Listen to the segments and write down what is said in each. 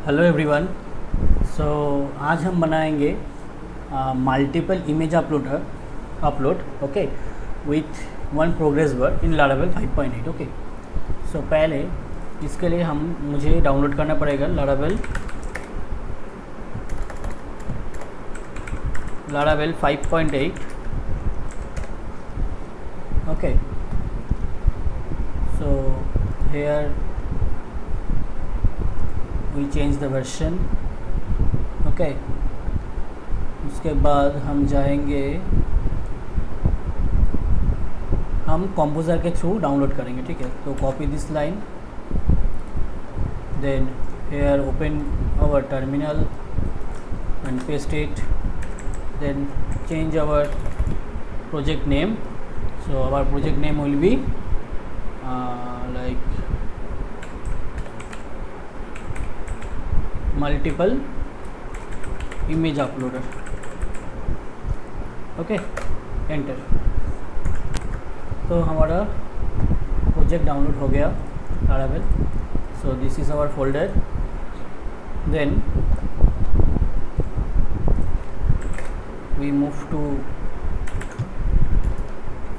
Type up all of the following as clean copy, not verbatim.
Hello everyone. सो आज हम बनाएंगे multiple image upload okay with one progress work in Laravel 5.8 okay. So पहले इसके लिए हम मुझे डाउनलोड करना पड़ेगा Laravel 5.8 okay. So here we change the version okay. उसके बाद हम जाएंगे, हम कंपोज़र के थ्रू डाउनलोड करेंगे, ठीक है। तो copy this line, then here open our terminal and paste it, then change our project name. So our project name will be like multiple image uploader okay. Enter. तो हमारा project download हो गया Laravel. So this is our folder, then we move to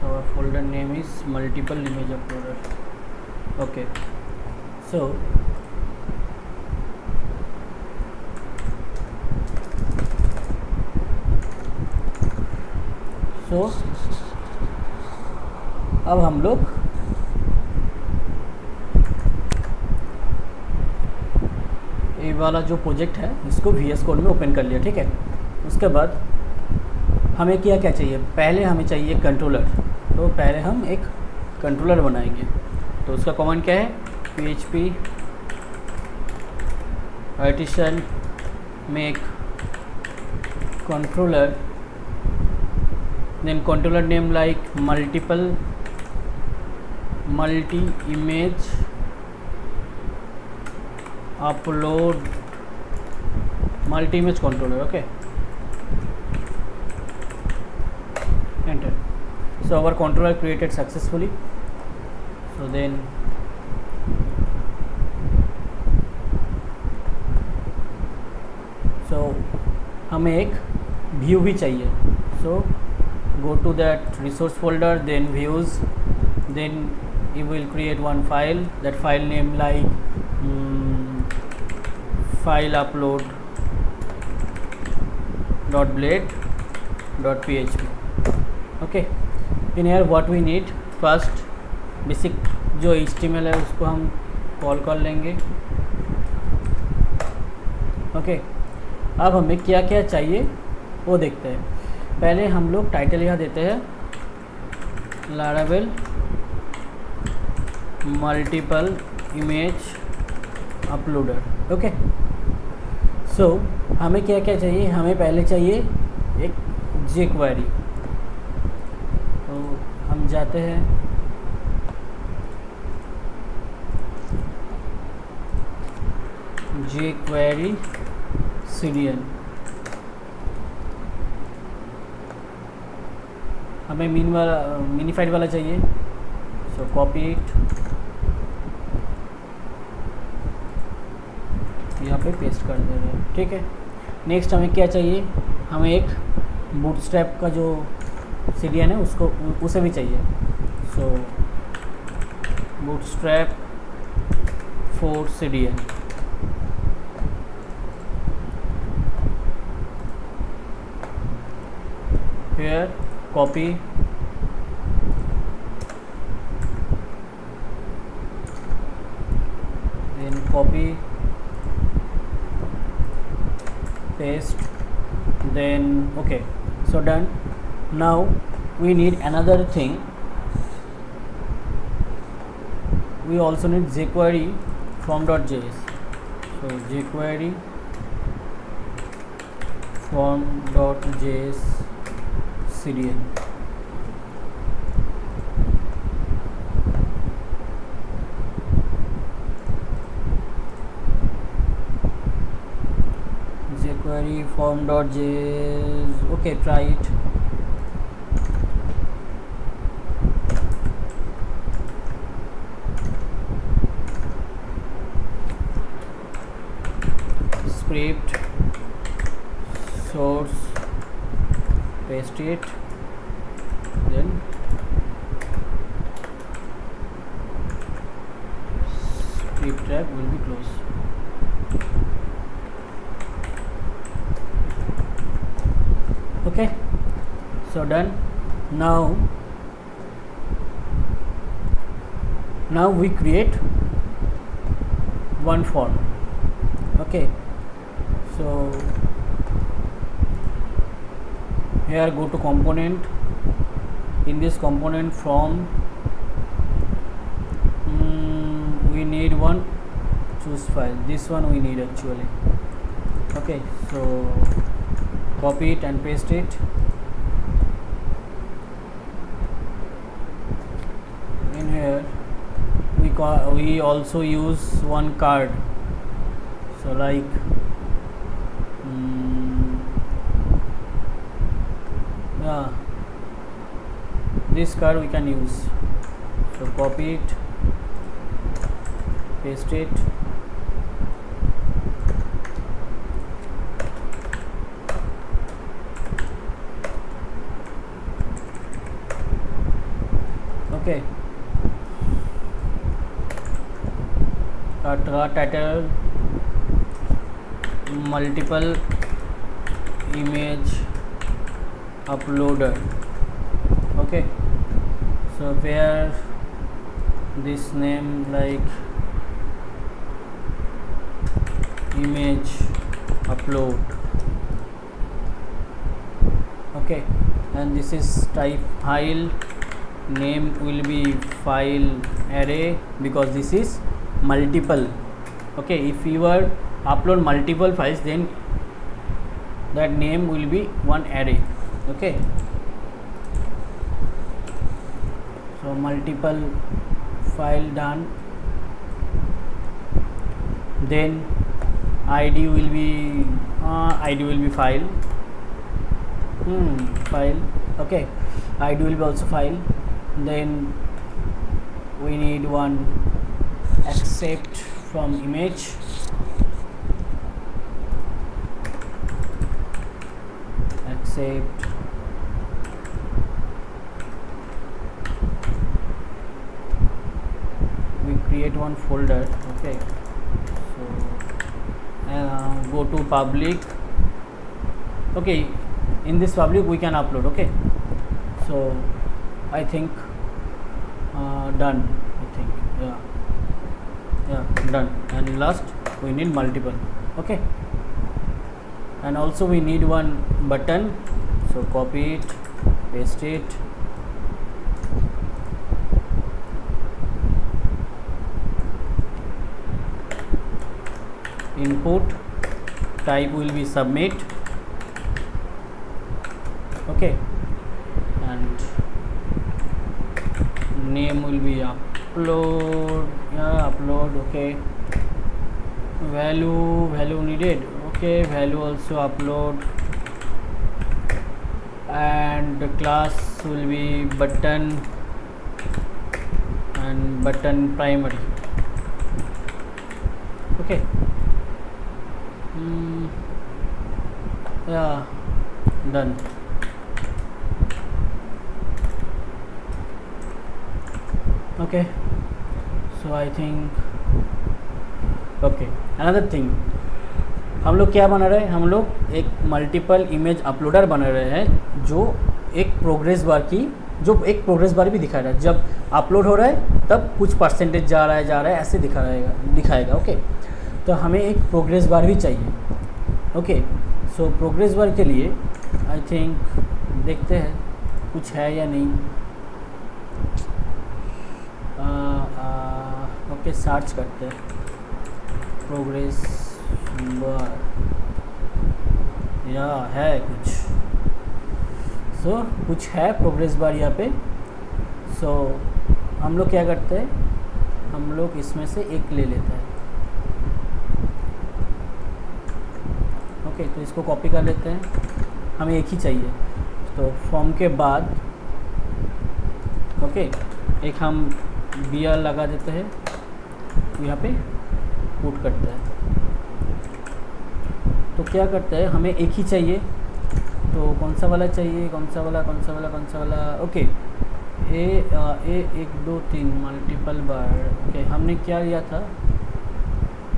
our folder name is multiple image uploader okay। so अब हम लोग ये वाला जो प्रोजेक्ट है इसको VS कोड में ओपन कर लिया, ठीक है। उसके बाद हमें क्या चाहिए, पहले हमें चाहिए कंट्रोलर। तो पहले हम एक कंट्रोलर बनाएंगे। तो उसका कमांड क्या है, PHP artisan make controller, then controller name like multi image upload multi image controller okay. enter। so our controller created successfully। so then हमें एक व्यू भी चाहिए। so go to that resource folder, then views, then you will create one file, that file name like file upload .blade.php okay. In here what we need, first basic जो HTML है उसको हम call कर लेंगे okay. अब हमें क्या चाहिए वो देखते हैं। पहले हम लोग टाइटल यहाँ देते हैं Laravel multiple image uploader okay. So हमें क्या चाहिए, हमें पहले चाहिए एक jQuery। तो हम जाते हैं jQuery CDN, हमें मिनीफाइड वाला चाहिए। सो कॉपी इट, यहाँ पे पेस्ट कर दे रहे हैं, ठीक है। नेक्स्ट हमें क्या चाहिए, हमें एक बूटस्ट्रैप का जो CDN है उसको उसे भी चाहिए। So bootstrap for CDN here copy, then copy paste, then okay। so done। now we need another thing, we also need jQuery form.js। so jQuery form.js CDN jQuery form.js okay, try it। script source, paste it, then script tab will be closed. Okay, so done. Now we create one form. Okay, so here go to component. In this component form, we need one choose file. This one we need actually. Okay, so copy it and paste it. In here we also use one card, so like yeah, this card we can use. So copy it, paste it, okay. Title multiple image uploader. Okay, so where this name like image upload. Okay, and this is type file, name will be file array because this is multiple. Okay, if you were upload multiple files, then that name will be one array. Okay, so multiple file done, then id will be file. File. Okay, id will be also file. Then we need one accept from image. Accept we create one folder. Okay, so go to public. Okay, in this public we can upload. Okay, so I think done. I think yeah, done. And last we need multiple. Okay, and also we need one button, so copy it, paste it, input type will be submit. Okay, and name will be upload. Upload. Okay, value needed. Okay, value also upload, and the class will be button and button primary. Okay, yeah, done. Okay, so I think okay. Another thing, हम लोग क्या बना रहे हैं, हम लोग एक multiple image uploader बना रहे हैं जो एक प्रोग्रेस बार भी दिखा रहा है। जब अपलोड हो रहा है तब कुछ परसेंटेज जा रहा है ऐसे दिखाएगा। ओके, तो हमें एक प्रोग्रेस बार भी चाहिए। ओके, सो प्रोग्रेस बार के लिए आई थिंक देखते हैं कुछ है या नहीं। ओके, सर्च करते हैं प्रोग्रेस बार, या है कुछ। सो कुछ है प्रोग्रेस बार यहाँ पे। सो हम लोग क्या करते हैं, हम लोग इसमें से एक ले लेते हैं। ओके, तो इसको कॉपी कर लेते हैं, हमें एक ही चाहिए। तो फॉर्म के बाद ओके, एक हम br लगा देते हैं, यहाँ पे पुट करते हैं। क्या करता है, हमें एक ही चाहिए, तो कौन सा वाला चाहिए, कौन सा वाला, ओके। ए 1 2 3 मल्टीपल बार, ओके। हमने क्या लिया था,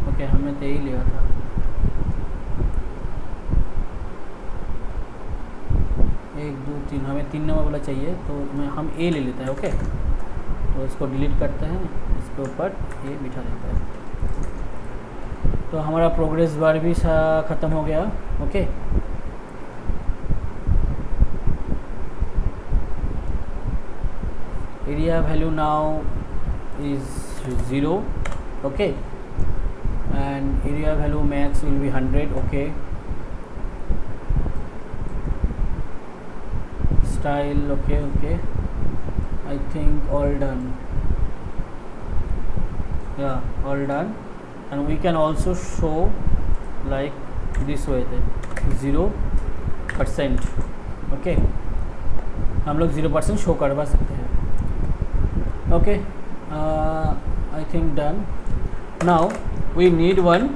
ओके हमने तो यही लिया था, एक दो तीन, हमें 3 नंबर वाला चाहिए, तो हम ए ले लेते हैं, ओके। तो इसको डिलीट करते हैं, इसके ऊपर ए बिठा देता है, तो हमारा प्रोग्रेस बार भी ख़त्म हो गया, okay. Area value now is 0, okay, and area value max will be 100, okay. Style, okay, I think all done, yeah, all done, and we can also show like this way, 0%, okay, हम लोग 0% show करवा सकते हैं, okay. I think done. Now we need one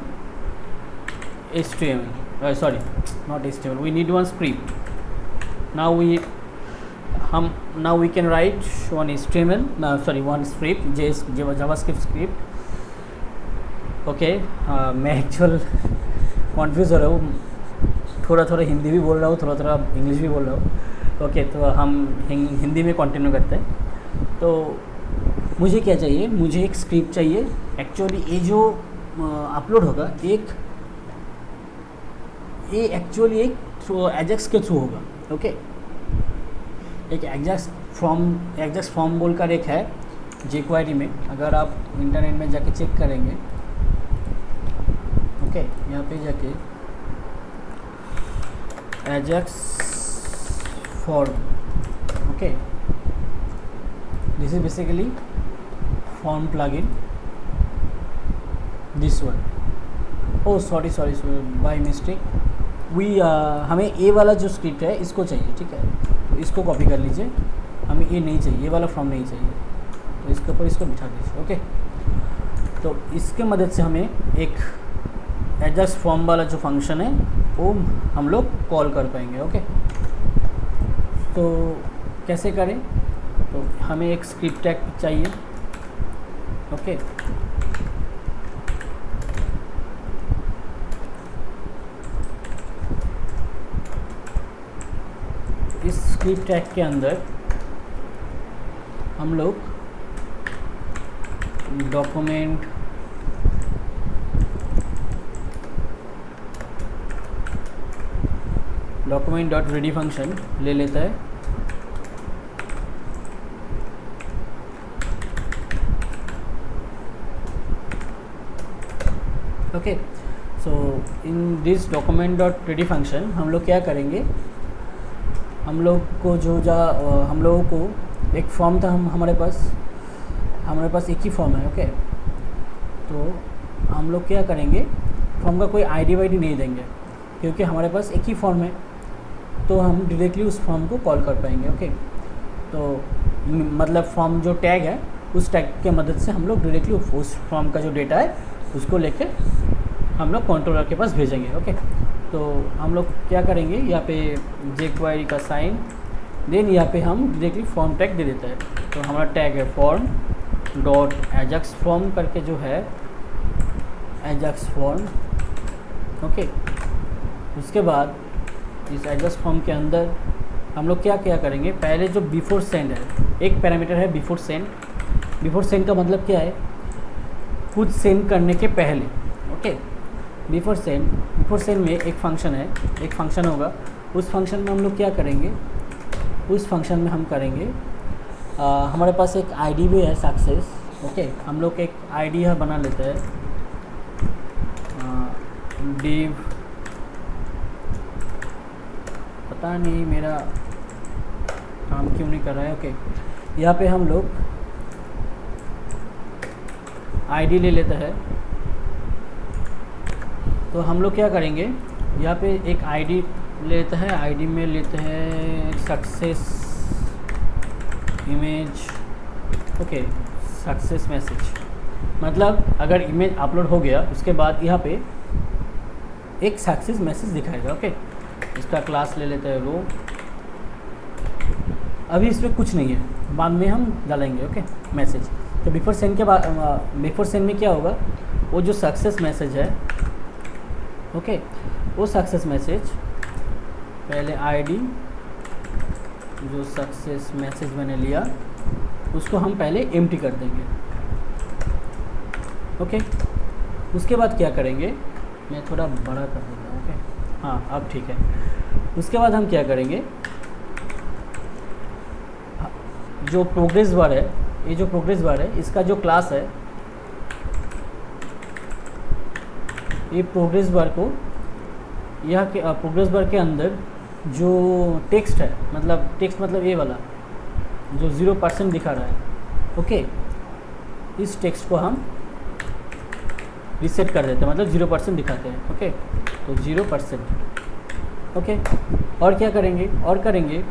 HTML, sorry, not HTML, we need one script. Now we can write one HTML, one script, JavaScript script, okay. मैं actual कॉन्फ्यूज़ हो रहा हूँ, थोड़ा हिंदी भी बोल रहा हूँ, थोड़ा इंग्लिश भी बोल रहा हूँ, ओके। तो हम हिंदी में कंटिन्यू करते हैं। तो मुझे क्या चाहिए, मुझे एक स्क्रिप्ट चाहिए। एक्चुअली ये जो अपलोड होगा, ये एक्चुअली एक एजेक्स के थ्रू होगा, ओके। एक एग्जैक्ट फॉर्म बोलकर एक है jQuery में, अगर आप इंटरनेट में जाके चेक करेंगे, ओके, यहाँ पे जाके Ajax form, okay, this is basically form plugin, this one, oh sorry by mistake, हमें ए वाला जो स्क्रिप्ट है इसको चाहिए, ठीक है। तो इसको कॉपी कर लीजिए, हमें ये नहीं चाहिए, ये वाला फॉर्म नहीं चाहिए, तो इसके ऊपर इसको बिठा दीजिए, ओके। तो इसके मदद से हमें एक एजेक्स फॉर्म वाला जो फंक्शन है वो हम लोग कॉल कर पाएंगे, ओके। तो कैसे करें, तो हमें एक स्क्रिप्ट टैग चाहिए, ओके। इस स्क्रिप्ट टैग के अंदर हम लोग डॉक्यूमेंट डॉट रेडी फंक्शन ले लेता है, okay. So in this document dot ready function हम लोग क्या करेंगे, हम लोग को हम लोगों को एक फॉर्म था, हमारे पास एक ही फॉर्म है, ओके। तो हम लोग क्या करेंगे, फॉर्म का कोई आईडी वाईडी नहीं देंगे, क्योंकि हमारे पास एक ही फॉर्म है, तो हम डायरेक्टली उस फॉर्म को कॉल कर पाएंगे, ओके। तो मतलब फॉर्म जो टैग है, उस टैग के मदद से हम लोग डायरेक्टली उस फॉर्म का जो डेटा है उसको लेके हम लोग कंट्रोलर के पास भेजेंगे, ओके। तो हम लोग क्या करेंगे, यहाँ पे jQuery का साइन, देन यहाँ पे हम डायरेक्टली फॉर्म टैग दे देता है। तो हमारा टैग है फॉर्म डॉट एजेक्स फॉर्म करके जो है एजेक्स फॉर्म, ओके। उसके बाद इस एजेक्स फॉर्म के अंदर हम लोग क्या करेंगे, पहले जो बिफोर सेंड है, एक पैरामीटर है बिफोर सेंड। बिफोर सेंड का मतलब क्या है, कुछ सेंड करने के पहले, ओके। बिफोर सेंड में एक फंक्शन होगा, उस फंक्शन में हम लोग क्या करेंगे, उस फंक्शन में हम करेंगे, हमारे पास एक आईडी भी है सक्सेस, ओके। हम लोग एक आईडी है बना लेते हैं, div, पता नहीं मेरा काम क्यों नहीं कर रहा है, ओके। यहाँ पे हम लोग आईडी ले लेते हैं, तो हम लोग क्या करेंगे, यहाँ पे एक आईडी लेते हैं, आईडी में लेते हैं success image, okay, success message. मतलब अगर इमेज अपलोड हो गया, उसके बाद यहाँ पे एक सक्सेस मैसेज दिखाएगा। ओके, इसका क्लास ले लेते हैं रो। अभी इसमें कुछ नहीं है, बाद में हम डालेंगे। ओके, मैसेज तो बिफोर सेंड के बाद, बिफोर सेंड में क्या होगा, वो जो सक्सेस मैसेज है, ओके, वो सक्सेस मैसेज पहले आईडी जो सक्सेस मैसेज मैंने लिया उसको हम पहले एम्प्टी कर देंगे। ओके, उसके बाद क्या करेंगे, मैं थोड़ा बड़ा कर देता हूँ। ओके, हाँ अब ठीक है। उसके बाद हम क्या करेंगे, जो प्रोग्रेस बार है, ये जो प्रोग्रेस बार है, इसका जो क्लास है, ये प्रोग्रेस बार को, यह के प्रोग्रेस बार के अंदर जो टेक्स्ट है, मतलब टेक्स्ट मतलब ये वाला जो 0% दिखा रहा है, ओके, इस टेक्स्ट को हम रीसेट कर देते हैं, मतलब 0% दिखाते हैं। ओके, तो 0%। ओके, और क्या करेंगे, और करेंगे,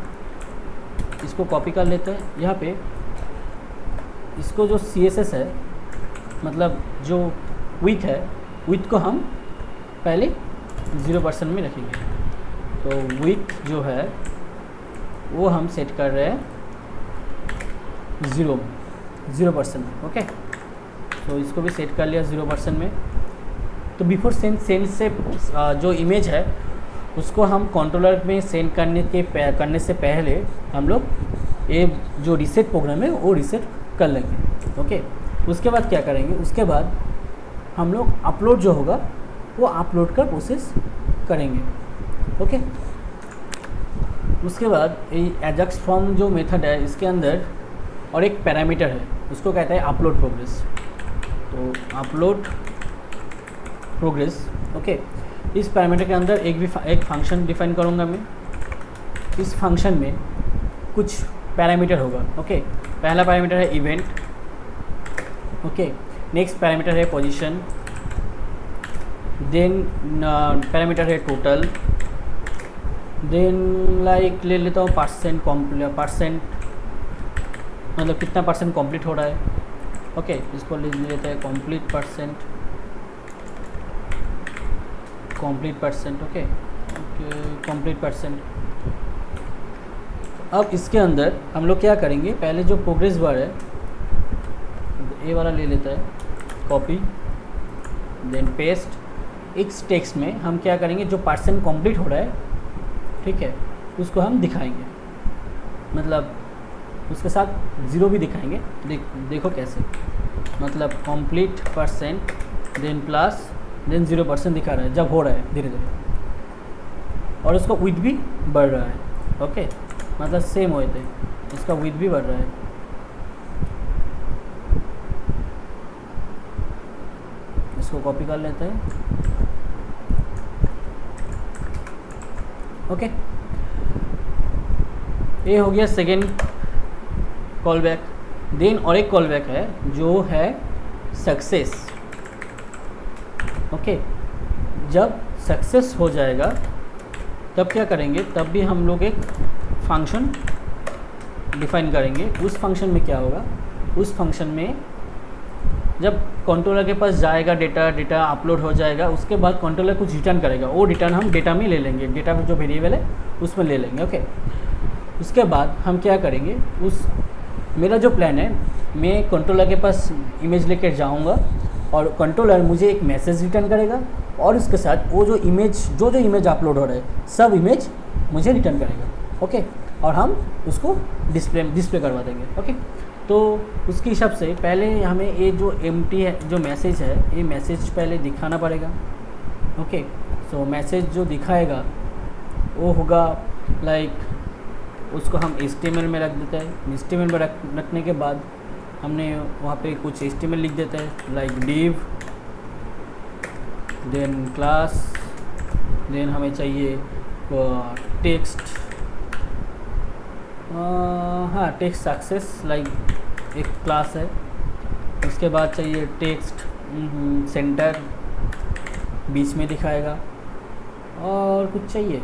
इसको कॉपी कर लेते हैं यहाँ पे, इसको जो CSS है, मतलब जो विथ है, विथ को हम पहले 0% में रखेंगे। तो विथ जो है वो हम सेट कर रहे हैं 0% में। ओके, तो इसको भी सेट कर लिया 0% में। तो बिफोर सेंड से जो इमेज है उसको हम कंट्रोलर में सेंड करने से पहले हम लोग ये जो रीसेट प्रोग्राम है वो रीसेट कर लेंगे। ओके, उसके बाद क्या करेंगे, उसके बाद हम लोग अपलोड जो होगा वो अपलोड का प्रोसेस करेंगे। ओके, उसके बाद ये एजाक्स फ्रॉम जो मेथड है, इसके अंदर और एक पैरामीटर है, उसको कहता है अपलोड प्रोग्रेस। तो अपलोड प्रोग्रेस, ओके, इस पैरामीटर के अंदर एक फंक्शन डिफाइन करूँगा मैं। इस फंक्शन में कुछ पैरामीटर होगा। ओके, पहला पैरामीटर है इवेंट। ओके, नेक्स्ट पैरामीटर है पोजीशन, देन पैरामीटर है टोटल, देन लाइक ले लेता हूँ परसेंट मतलब कितना परसेंट कंप्लीट हो रहा है। ओके, इसको ले लेते हैं complete percent. Okay, complete percent. अब इसके अंदर हम लोग क्या करेंगे, पहले जो प्रोग्रेस बार है ये वाला ले लेता है, कॉपी देन पेस्ट। इस टेक्स्ट में हम क्या करेंगे, जो परसेंट कंप्लीट हो रहा है, ठीक है, उसको हम दिखाएंगे, मतलब उसके साथ 0 भी दिखाएंगे। देखो कैसे, मतलब complete percent then plus then 0% दिखा रहा है जब हो रहा है धीरे धीरे, और उसका विथ भी बढ़ रहा है। ओके, मतलब सेम हुए थे, इसका विथ भी बढ़ रहा है। इसको कॉपी कर लेते हैं। ओके, ये हो गया सेकेंड कॉल बैक। देन और एक कॉल बैक है जो है सक्सेस। ओके, जब सक्सेस हो जाएगा तब क्या करेंगे, तब भी हम लोग एक फंक्शन डिफाइन करेंगे। उस फंक्शन में क्या होगा, उस फंक्शन में जब कंट्रोलर के पास जाएगा डेटा अपलोड हो जाएगा, उसके बाद कंट्रोलर कुछ रिटर्न करेगा, वो रिटर्न हम डेटा में ले लेंगे, डेटा में जो वेरिएबल है उसमें ले लेंगे। ओके, उसके बाद हम क्या करेंगे, मेरा जो प्लान है, मैं कंट्रोलर के पास इमेज लेकर जाऊंगा और कंट्रोलर मुझे एक मैसेज रिटर्न करेगा, और उसके साथ वो जो इमेज अपलोड हो रहा है सब इमेज मुझे रिटर्न करेगा। ओके, और हम उसको डिस्प्ले करवा देंगे। ओके, तो उसके हिसाब से पहले हमें ये जो एम्प्टी है, जो मैसेज है, ये मैसेज पहले दिखाना पड़ेगा। ओके, सो मैसेज जो दिखाएगा वो होगा लाइक, उसको हम HTML में रख देते हैं। HTML में रखने के बाद हमने वहाँ पे कुछ HTML लिख देते हैं, like div, then class, then हमें चाहिए टेक्स्ट, हाँ टेक्स्ट सक्सेस, लाइक एक क्लास है। उसके बाद चाहिए टेक्स्ट सेंटर, बीच में दिखाएगा, और कुछ चाहिए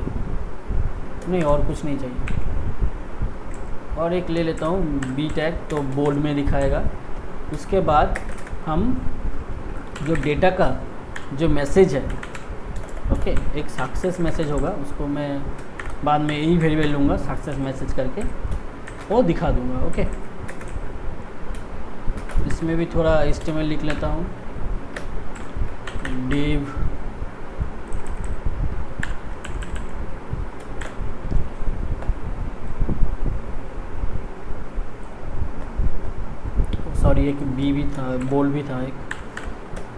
नहीं, और कुछ नहीं चाहिए। और एक ले लेता हूँ बी टैग, तो बोल्ड में दिखाएगा। उसके बाद हम जो डेटा का जो मैसेज है ओके, एक सक्सेस मैसेज होगा, उसको मैं बाद में यही वेरिएबल लूँगा सक्सेस मैसेज करके वो दिखा दूँगा। ओके, इसमें भी थोड़ा HTML लिख लेता हूँ। div सॉरी एक बी भी था, बोल्ड भी था एक,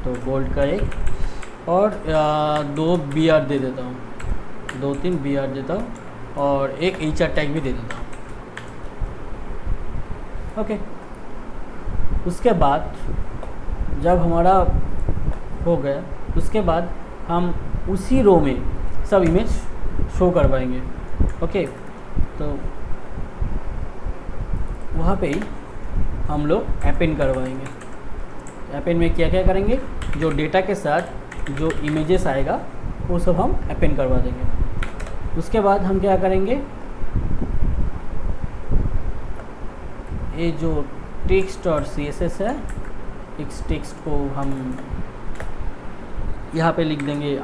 तो बोल्ड का एक और 2 BR दे देता हूँ, 2-3 BR देता हूँ और एक HR टैग भी दे देता हूँ। ओके, उसके बाद जब हमारा हो गया, उसके बाद हम उसी रो में सब इमेज शो करवाएंगे। ओके, तो वहाँ पे ही हम लोग अपेंड करवाएंगे। अपेंड में क्या क्या करेंगे, जो डेटा के साथ जो इमेजेस आएगा वो सब हम अपेंड करवा देंगे। उसके बाद हम क्या करेंगे, ये जो टेक्स्ट और CSS है, इस टेक्स्ट को हम यहाँ पे लिख देंगे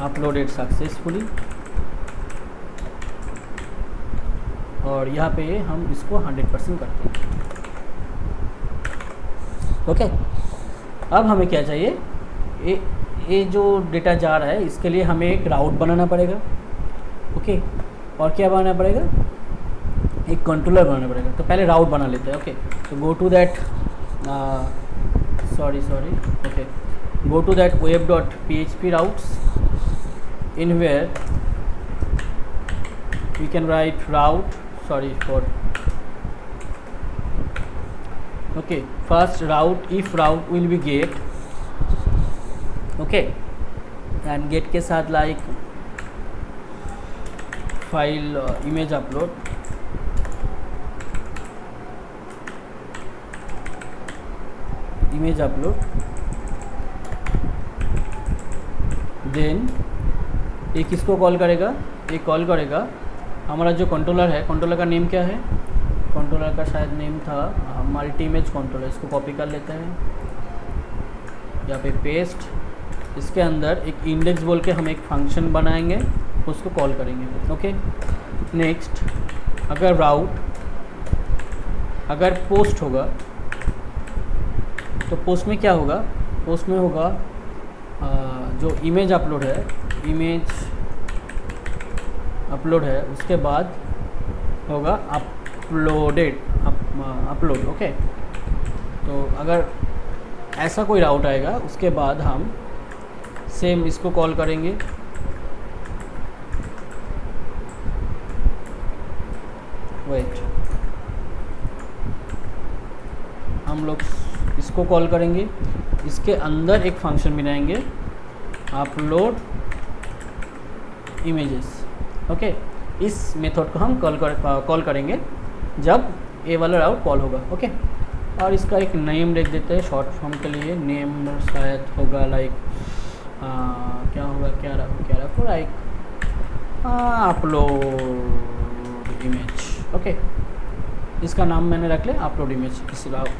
अपलोडेड सक्सेसफुली, और यहाँ पे हम इसको 100% करते हैं। ओके, अब हमें क्या चाहिए, ये जो डेटा जा रहा है इसके लिए हमें एक राउट बनाना पड़ेगा। ओके, और क्या बनाना पड़ेगा, एक कंट्रोलर बनाना पड़ेगा। तो पहले राउट बना लेते हैं। ओके, तो go to that go to that web.php routes, in where we can write first route, if route will be get, okay, and get के साथ like file image upload, then ये किसको कॉल करेगा, ये कॉल करेगा हमारा जो कंट्रोलर है। कंट्रोलर का नेम क्या है, कंट्रोलर का शायद नेम था मल्टी इमेज कंट्रोलर। इसको कॉपी कर लेते हैं, यहाँ पे पेस्ट, इसके अंदर एक इंडेक्स बोल के हम एक फंक्शन बनाएंगे, उसको कॉल करेंगे। ओके, नेक्स्ट अगर पोस्ट होगा तो पोस्ट में क्या होगा, पोस्ट में होगा जो इमेज अपलोड है, उसके बाद होगा अपलोड। ओके, तो अगर ऐसा कोई राउट आएगा उसके बाद हम सेम इसको कॉल करेंगे। हम लोग इसको कॉल करेंगे, इसके अंदर एक फंक्शन बनाएंगे अपलोड इमेजेस। ओके, इस मेथड को हम कॉल करेंगे जब ये वाला राउट कॉल होगा। ओके, और इसका एक नेम लिख देते हैं शॉर्ट फॉर्म के लिए। नेम शायद होगा लाइक क्या रखो लाइक अपलोड इमेज। ओके, इसका नाम मैंने रख लिया अपलोड इमेज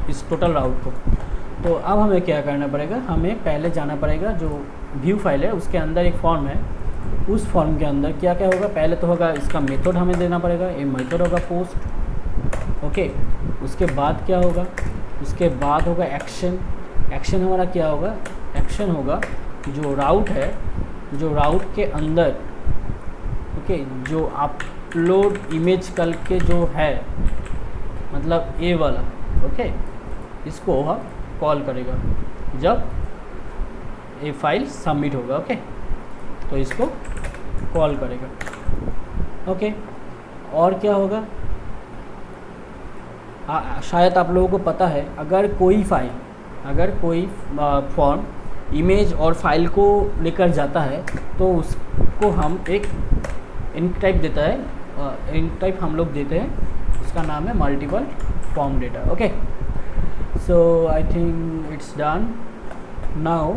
इस टोटल राउट को। तो अब हमें क्या करना पड़ेगा, हमें पहले जाना पड़ेगा जो व्यू फाइल है उसके अंदर एक फॉर्म है, उस फॉर्म के अंदर क्या क्या होगा, पहले तो होगा इसका मेथड हमें देना पड़ेगा, ये मेथड होगा पोस्ट। ओके, उसके बाद क्या होगा, उसके बाद होगा एक्शन। एक्शन हमारा क्या होगा, एक्शन होगा जो राउट है, जो राउट के अंदर ओके जो अपलोड इमेज कल के जो है मतलब ये वाला ओके, इसको हम कॉल करेगा जब ये फाइल सबमिट होगा। ओके, तो इसको कॉल करेगा। ओके, और क्या होगा, शायद आप लोगों को पता है, अगर कोई फॉर्म इमेज और फाइल को लेकर जाता है तो उसको हम एक इंट टाइप देता है, इंट टाइप हम लोग देते हैं, उसका नाम है multiple form data. Okay, so I think it's done. Now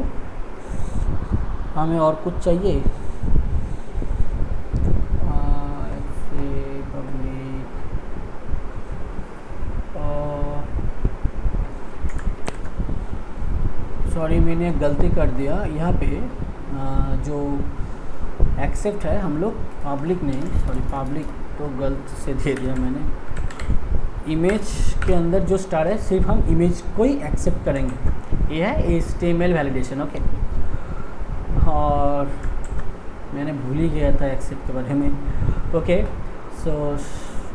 हमें और कुछ चाहिए, सॉरी मैंने गलती कर दिया यहाँ पे, जो एक्सेप्ट है हम लोग पब्लिक नहीं, सॉरी पब्लिक तो गलत से दे दिया मैंने। इमेज के अंदर जो स्टार है सिर्फ हम इमेज को ही एक्सेप्ट करेंगे। ये है HTML वैलिडेशन। ओके, और मैंने भूल ही गया था एक्सेप्ट के बारे में। ओके, सो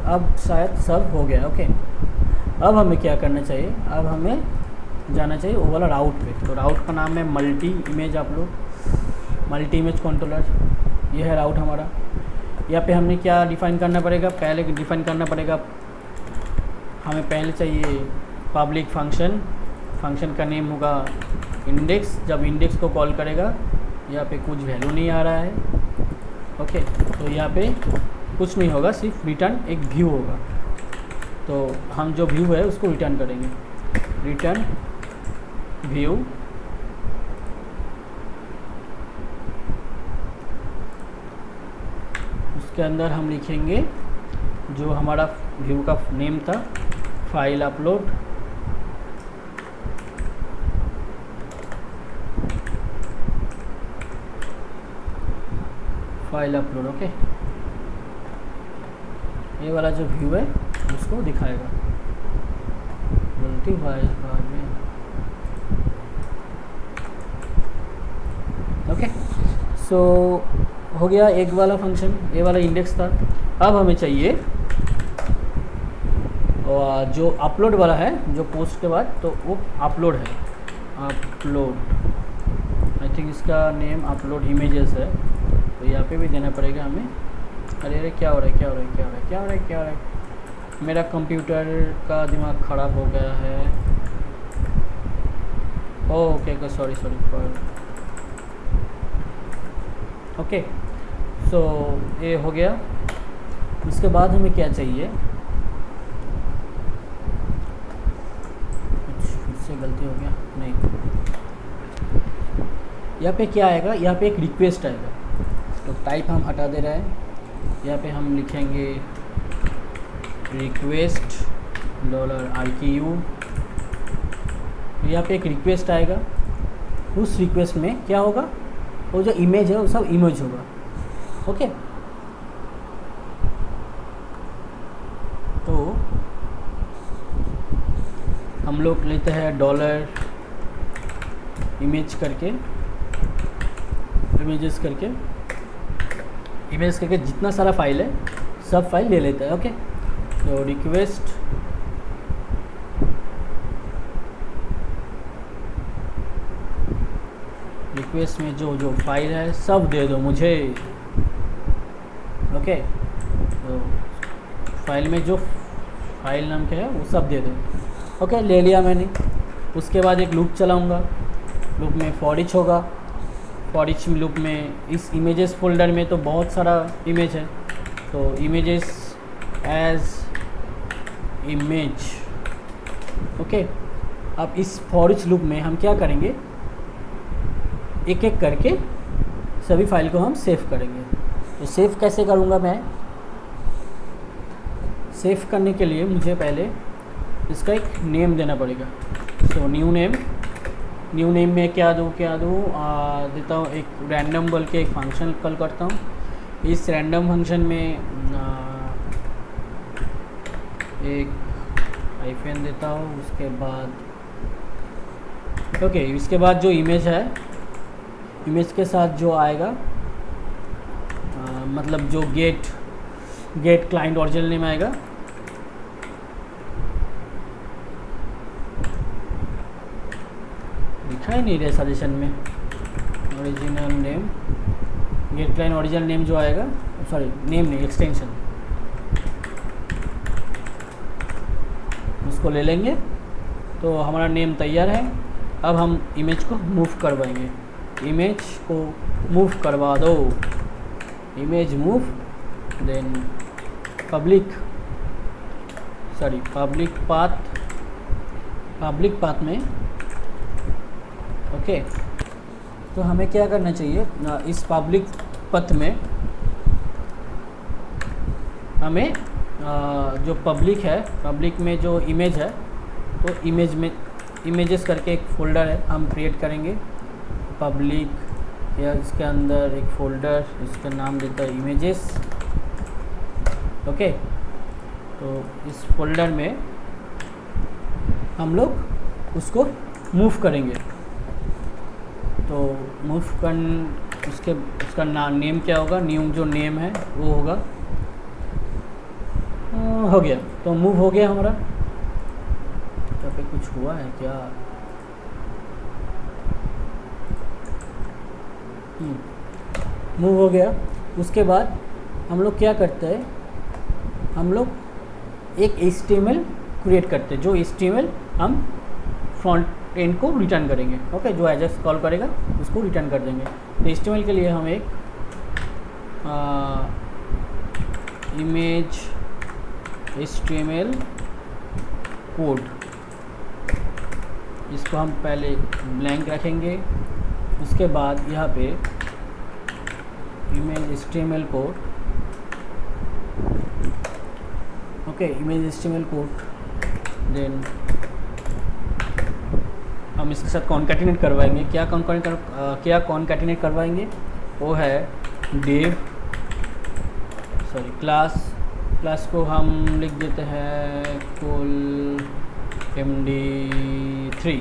अब शायद सब हो गया। ओके, अब हमें क्या करना चाहिए, अब हमें जाना चाहिए वो वाला राउट पे। तो राउट का नाम है multi image upload, multi image controller. ये है राउट हमारा। यहाँ पे हमने क्या डिफ़ाइन करना पड़ेगा, पहले डिफ़ाइन करना पड़ेगा हमें पहले चाहिए पब्लिक फंक्शन। फंक्शन का नेम होगा इंडेक्स। जब इंडेक्स को कॉल करेगा यहाँ पे कुछ वैल्यू नहीं आ रहा है। ओके, तो यहाँ पे कुछ नहीं होगा, सिर्फ रिटर्न एक व्यू होगा। तो हम जो व्यू है उसको रिटर्न करेंगे, रिटर्न व्यू। उसके अंदर हम लिखेंगे जो हमारा व्यू का नेम था, file upload. File upload. Okay, ये वाला जो व्यू है उसको दिखाएगा। गलती हुआ है इस बार में। ओके, सो हो गया एक वाला फंक्शन, ये वाला इंडेक्स था। अब हमें चाहिए और जो अपलोड वाला है, जो पोस्ट के बाद, तो वो अपलोड है। अपलोड, आई थिंक इसका नेम अपलोड इमेजेस है। तो यहाँ पे भी देना पड़ेगा हमें। अरे अरे क्या हो रहा है, क्या हो रहा है, क्या हो रहा है, क्या हो रहा है, क्या हो रहा है। मेरा कंप्यूटर का दिमाग ख़राब हो गया है। Okay, sorry sorry. ओके, सो ये हो गया। उसके बाद हमें क्या चाहिए, कुछ फिर से गलती हो गया नहीं। यहाँ पे क्या आएगा, यहाँ पे एक रिक्वेस्ट आएगा। तो टाइप हम हटा दे रहे हैं। यहाँ पे हम लिखेंगे रिक्वेस्ट $RQ। यहाँ पे एक रिक्वेस्ट आएगा। उस रिक्वेस्ट में क्या होगा, वो जो इमेज है वो सब इमेज होगा। ओके, तो हम लोग लेते हैं $इमेज करके, इमेज करके जितना सारा फाइल है सब फाइल ले लेता है। ओके, तो रिक्वेस्ट में जो फाइल है सब दे दो मुझे। ओके, तो फाइल में जो फाइल नाम क्या है वो सब दे दो। ओके, ले लिया मैंने। उसके बाद एक लूप चलाऊंगा। लूप में फॉर ईच होगा। फॉर ईच लूप में इस इमेजेस फोल्डर में तो बहुत सारा इमेज है, तो इमेजेस एज इमेज। ओके, अब इस फॉर ईच लूप में हम क्या करेंगे, एक एक करके सभी फाइल को हम सेव करेंगे। तो सेव कैसे करूँगा मैं, सेव करने के लिए मुझे पहले इसका एक नेम देना पड़ेगा। सो न्यू नेम में क्या दूँ देता हूँ, एक रैंडम बोल के एक फंक्शन कॉल करता हूँ। इस रैंडम फंक्शन में एक हाइफन देता हूँ। उसके बाद ओके, इसके बाद जो इमेज है, इमेज के साथ जो आएगा मतलब जो गेट क्लाइंट ओरिजिनल नेम आएगा। दिखाई नहीं रहे सजेशन में, original name, get client original name जो आएगा, सॉरी नेम नहीं, एक्सटेंशन, उसको ले लेंगे। तो हमारा नेम तैयार है। अब हम इमेज को मूव करवाएंगे। इमेज को मूव करवा दो, image move, then public path में। ओके, तो हमें क्या करना चाहिए, इस पब्लिक पथ में हमें जो पब्लिक है, पब्लिक में जो इमेज है, तो इमेज में इमेजेस करके एक फ़ोल्डर है हम क्रिएट करेंगे, पब्लिक या इसके अंदर एक फ़ोल्डर, इसका नाम देता है इमेजेस। ओके, तो इस फोल्डर में हम लोग उसको मूव करेंगे। तो मूव कर उसका नेम क्या होगा, न्यू जो नेम है वो होगा। हो गया, तो मूव हो गया हमारा। यहाँ पे कुछ हुआ है क्या? मूव हो गया। उसके बाद हम लोग क्या करते हैं, हम लोग एक HTML क्रिएट करते हैं, जो HTML हम फ्रंट एंड को रिटर्न करेंगे। ओके, जो एजेस कॉल करेगा उसको रिटर्न कर देंगे। तो HTML के लिए हम एक इमेज HTML कोड, इसको हम पहले ब्लैंक रखेंगे। उसके बाद यहाँ पे image HTML code, okay, image HTML code, then हम इसके साथ कॉन्कैटिनेट करवाएंगे। क्या कॉन्कैटिनेट करवाएंगे, वो है डिव क्लास को हम लिख देते हैं कुल MD3।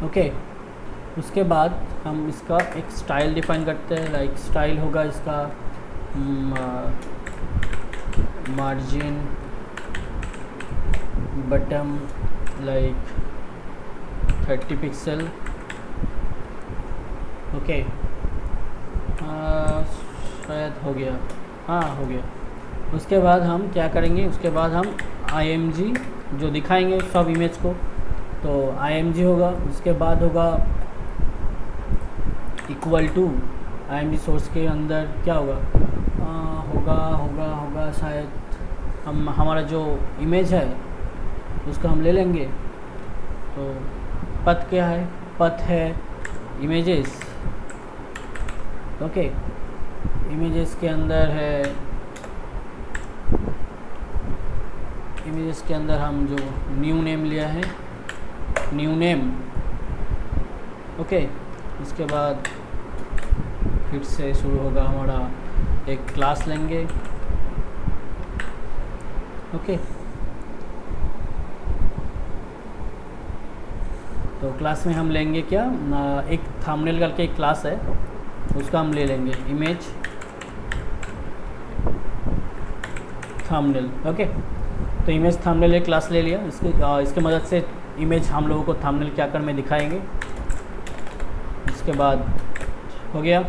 ओके, उसके बाद हम इसका एक स्टाइल डिफाइन करते हैं। लाइक स्टाइल होगा इसका margin button like 30 pixel. Okay, शायद हो गया, हाँ हो गया। उसके बाद हम क्या करेंगे, उसके बाद हम IMG जो दिखाएंगे सब इमेज को, तो IMG होगा। उसके बाद होगा इक्वल टू IMG सोर्स के अंदर क्या होगा, होगा शायद हमारा जो इमेज है उसका हम ले लेंगे। तो पथ क्या है, पथ है इमेजेस। ओके, इमेजेस के अंदर है, इमेजेस के अंदर हम जो न्यू नेम लिया है, न्यू नेम। ओके, उसके बाद फिर से शुरू होगा हमारा, एक क्लास लेंगे। ओके, तो क्लास में हम लेंगे क्या, एक थंबनेल करके एक क्लास है, उसका हम ले लेंगे इमेज थंबनेल। ओके, तो इमेज थंबनेल एक क्लास ले लिया। इसके मदद से इमेज हम लोगों को थंबनेल के आकार में दिखाएंगे। इसके बाद हो गया।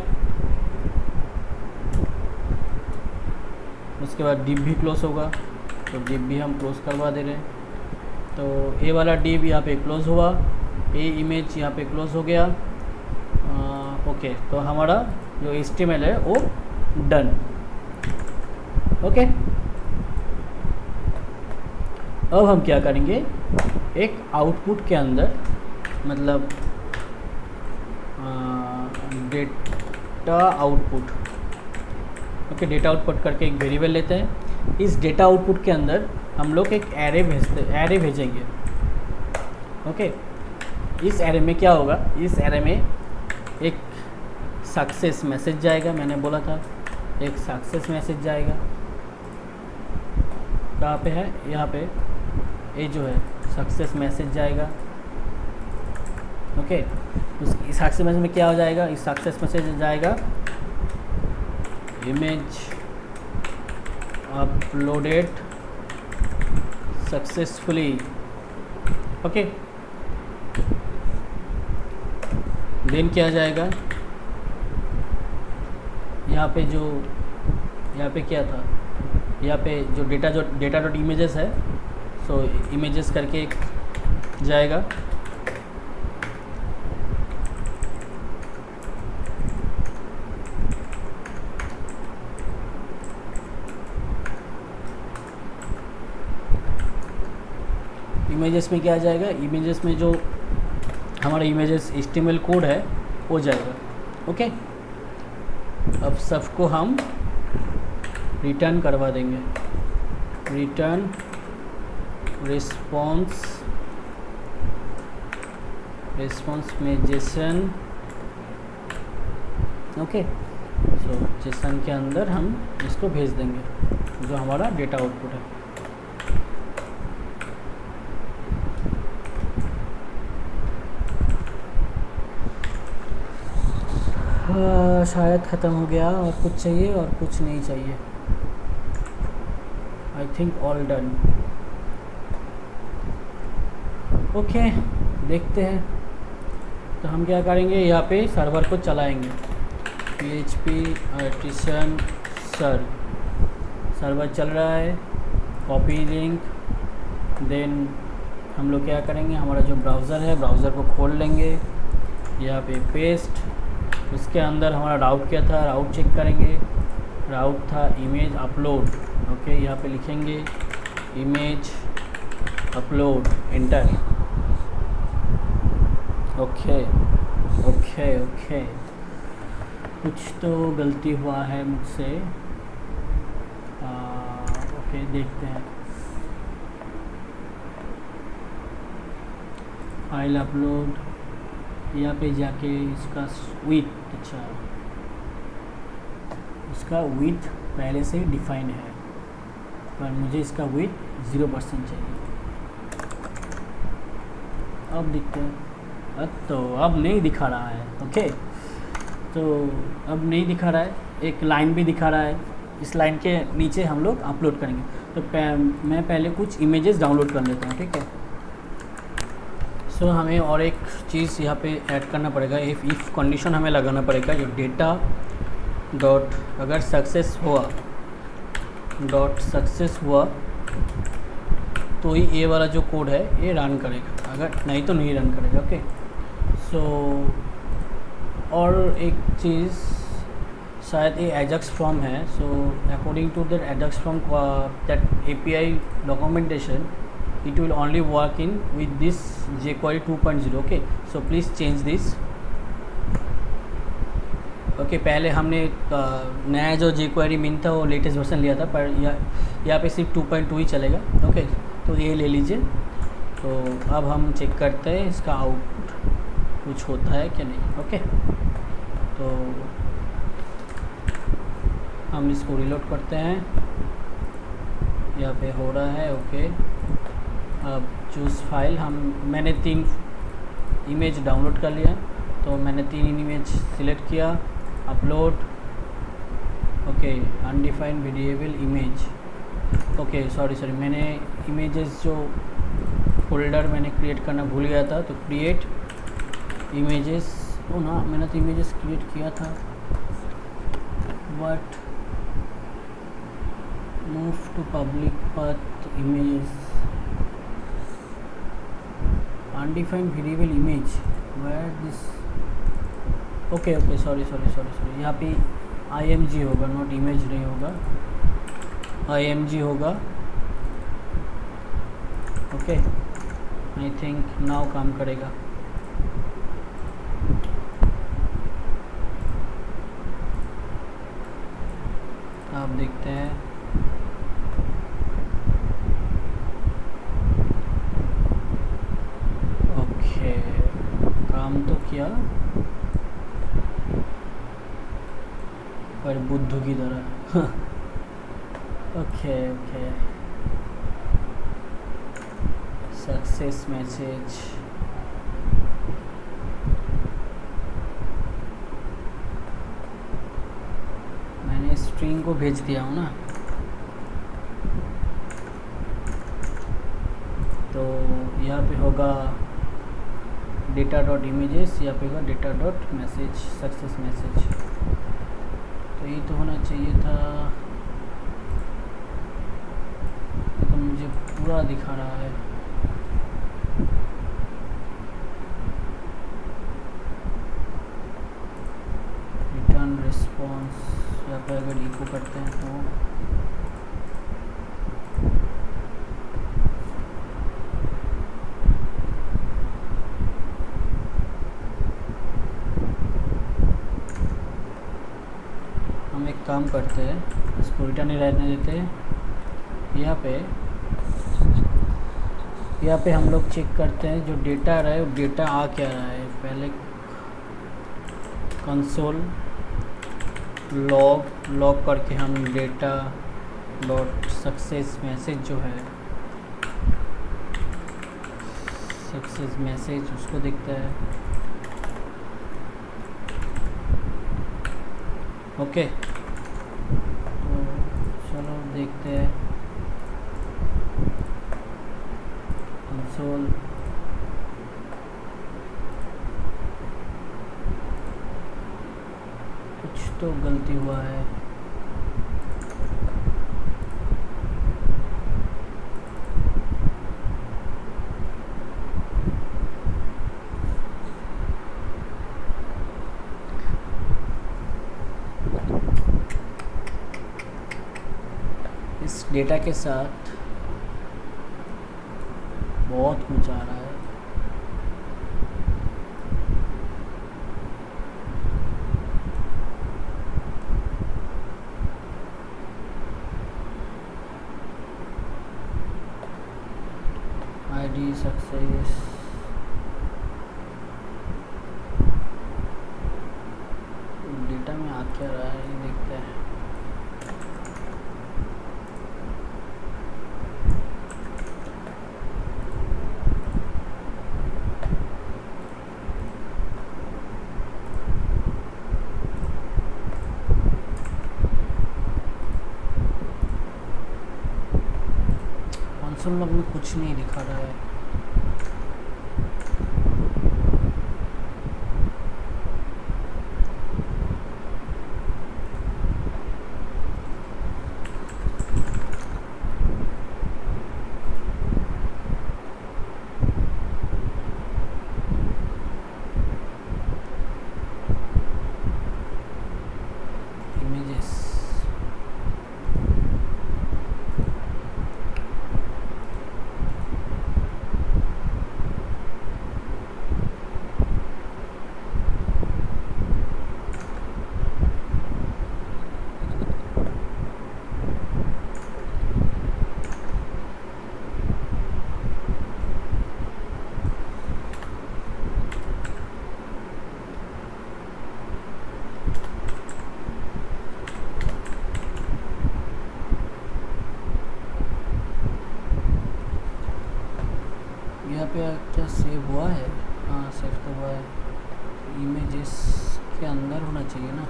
उसके बाद डिव भी क्लोज होगा, तो डिव भी हम क्लोज करवा दे रहे हैं। तो ए वाला डिव यहाँ पे क्लोज हुआ, ए इमेज यहाँ पे क्लोज हो गया। ओके, तो हमारा जो HTML है वो डन। ओके, अब हम क्या करेंगे, एक आउटपुट के अंदर, मतलब data output. Okay, data output करके एक वेरिएबल लेते हैं। इस डेटा आउटपुट के अंदर हम लोग एक एरे भेजेंगे। ओके, इस एरे में क्या होगा, इस एरे में एक सक्सेस मैसेज जाएगा। मैंने बोला था एक सक्सेस मैसेज जाएगा। कहाँ पे है, यहाँ पे ये जो है सक्सेस मैसेज जाएगा। ओके, उस सक्सेस मैसेज में क्या हो जाएगा, इस सक्सेस मैसेज जाएगा image uploaded successfully. Okay, then क्या जाएगा, यहाँ पे क्या था, यहाँ पे जो डेटा डॉट इमेजेस है, सो इमेजेस करके एक जाएगा। इमेजेस में क्या आ जाएगा, इमेजेस में जो हमारा इमेजेस HTML कोड है वो जाएगा। ओके, अब सबको हम रिटर्न करवा देंगे, रिटर्न रिस्पॉन्स रिस्पॉन्स में जेसन, ओके। सो जेसन के अंदर हम इसको भेज देंगे जो हमारा डेटा आउटपुट है। शायद ख़त्म हो गया, और कुछ चाहिए और कुछ नहीं चाहिए। I think all done. Okay, देखते हैं। तो हम क्या करेंगे, यहाँ पे सर्वर को चलाएंगे। PHP artisan सर्वर चल रहा है। कॉपी लिंक, देन हम लोग क्या करेंगे, हमारा जो ब्राउज़र है ब्राउज़र को खोल लेंगे, यहाँ पे पेस्ट। उसके अंदर हमारा राउट क्या था, राउट चेक करेंगे। राउट था इमेज अपलोड, ओके। यहाँ पे लिखेंगे image upload, enter. Okay okay okay, कुछ तो गलती हुआ है मुझसे। ओके, देखते हैं। फाइल अपलोड, यहाँ पे जाके इसका विथ, अच्छा इसका विथ पहले से डिफाइन है, पर मुझे इसका विथ 0% चाहिए। अब दिखते हैं, तो अब नहीं दिखा रहा है, ओके। तो अब नहीं दिखा रहा है, एक लाइन भी दिखा रहा है। इस लाइन के नीचे हम लोग अपलोड करेंगे। तो मैं पहले कुछ इमेजेस डाउनलोड कर लेता हूँ, ठीक है। सो हमें और एक चीज़ यहाँ पे ऐड करना पड़ेगा, इफ़ कंडीशन हमें लगाना पड़ेगा। जो डेटा डॉट अगर सक्सेस हुआ तो ही ये वाला जो कोड है ये रन करेगा, अगर नहीं तो नहीं रन करेगा, ओके। सो और एक चीज़, शायद ये एजाक्स फॉर्म है। So according to that Ajax form that API documentation, it will only work in with this jQuery 2.0, okay. So please change this, okay. पहले हमने नया जो jQuery min था वो लेटेस्ट वर्जन लिया था, पर यहाँ पे सिर्फ 2.2 ही चलेगा, ओके। तो ये ले लीजिए। तो अब हम चेक करते हैं इसका आउटपुट कुछ होता है क्या नहीं, ओके। तो हम इसको रिलोड करते हैं, यहाँ पे हो रहा है, ओके। अब चूज़ फाइल, मैंने 3 इमेज डाउनलोड कर लिया, तो मैंने 3 इमेज सिलेक्ट किया। Upload, okay. Undefined variable image, okay. Sorry, मैंने इमेजेस जो फोल्डर मैंने क्रिएट करना भूल गया था, तो क्रिएट इमेजेस, ओ ना, मैंने तो इमेजेस क्रिएट किया था, but move to public path image, undefined variable image, where this, okay, sorry, यहाँ पे IMG होगा, नॉट इमेज नहीं होगा, IMG होगा, ओके। आई थिंक नाउ काम करेगा। आप देखते हैं, ओके, काम तो किया, पर बुद्धू की तरह। ओके, सक्सेस मैसेज, मैंने स्ट्रिंग को भेज दिया हूँ ना, तो यहाँ पे होगा डेटा डॉट इमेजेस, यहाँ पे होगा data dot message, success message. तो ये तो होना चाहिए था, तो मुझे पूरा दिखा रहा है। रिटर्न रिस्पॉन्स, यहाँ पे अगर इको करते हैं तो हम एक काम करते हैं, इसको रिटर्न ही रहने देते हैं। यहाँ पे यहाँ पे हम लोग चेक करते हैं जो डेटा आ रहा है वो डेटा आ क्या रहा है। पहले कंसोल लॉग करके हम डेटा डॉट सक्सेस मैसेज जो है, सक्सेस मैसेज उसको दिखता है। ओके, तो चलो देखते हैं कंसोल कुछ तो गलती हुआ है। इस डेटा के साथ बहुत कुछ आ रहा है। आईडी सक्सेस डेटा में आ क्या रहा है ये देखते हैं। कंसोल लॉग में कुछ नहीं दिखा रहा है। इमेजेस यहाँ पे क्या सेव हुआ है? हाँ सेव तो हुआ है। इमेजेस के अंदर होना चाहिए ना।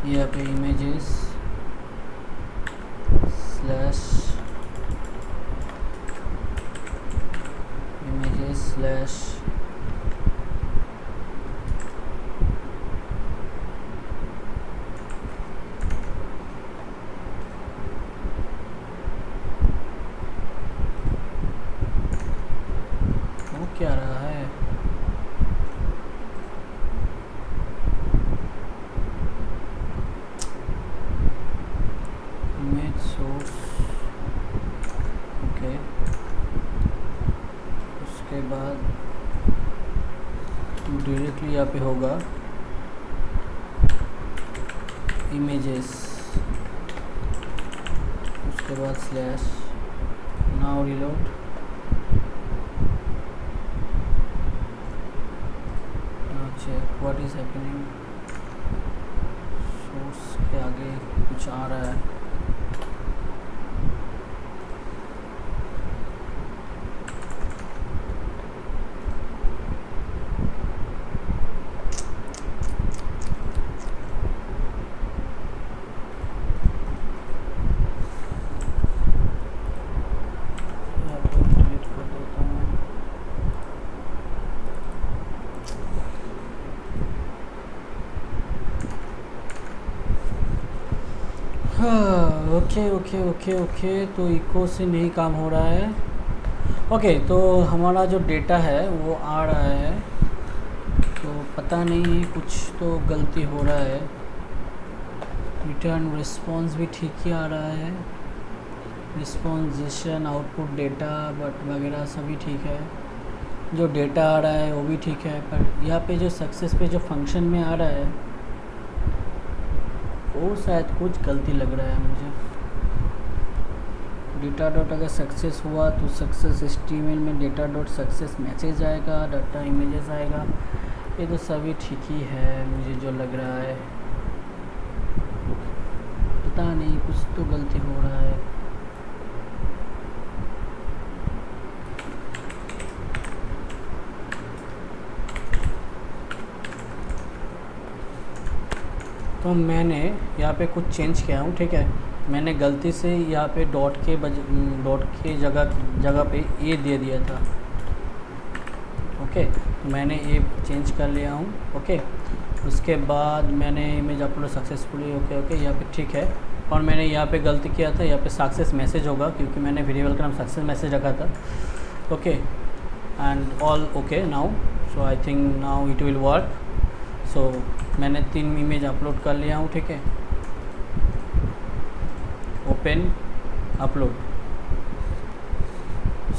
यहाँ पे इमेजेस स्लैश वो क्या रहा है? इमेज सोर्स ओके, उसके बाद डायरेक्टली यहाँ पे होगा इमेजेस, उसके बाद slash. Now reload. Now check what is happening. Source के आगे कुछ आ रहा है। ओके ओके ओके ओके, तो इको से नहीं काम हो रहा है। ओके, तो हमारा जो डेटा है वो आ रहा है, तो पता नहीं कुछ तो गलती हो रहा है। रिटर्न रिस्पॉन्स भी ठीक ही आ रहा है, रिस्पॉन्सेशन आउटपुट डेटा बट वगैरह सभी ठीक है। जो डेटा आ रहा है वो भी ठीक है, पर यहाँ पे जो सक्सेस पे जो फंक्शन में आ रहा है वो शायद कुछ गलती लग रहा है मुझे। डेटा डॉट अगर सक्सेस हुआ तो सक्सेस HTML में डेटा डॉट सक्सेस मैसेज आएगा, डाटा इमेजेस आएगा, ये तो सभी ठीक ही है मुझे जो लग रहा है। पता नहीं कुछ तो गलती हो रहा है। तो मैंने यहाँ पे कुछ चेंज किया हूँ, ठीक है। मैंने गलती से यहाँ पे डॉट के जगह पे ए दे दिया था, ओके। मैंने ए चेंज कर लिया हूँ, ओके। उसके बाद मैंने इमेज अपलोड सक्सेसफुली, ओके यहाँ पे ठीक है। और मैंने यहाँ पे गलती किया था, यहाँ पे सक्सेस मैसेज होगा क्योंकि मैंने वेरिएबल का नाम सक्सेस मैसेज रखा था, okay. And all okay now, so I think now it will work. So मैंने 3 इमेज अपलोड कर लिया हूँ, ठीक है। Open upload,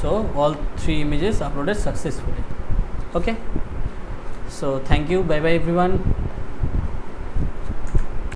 so all 3 images uploaded successfully, okay. So thank you, bye bye everyone.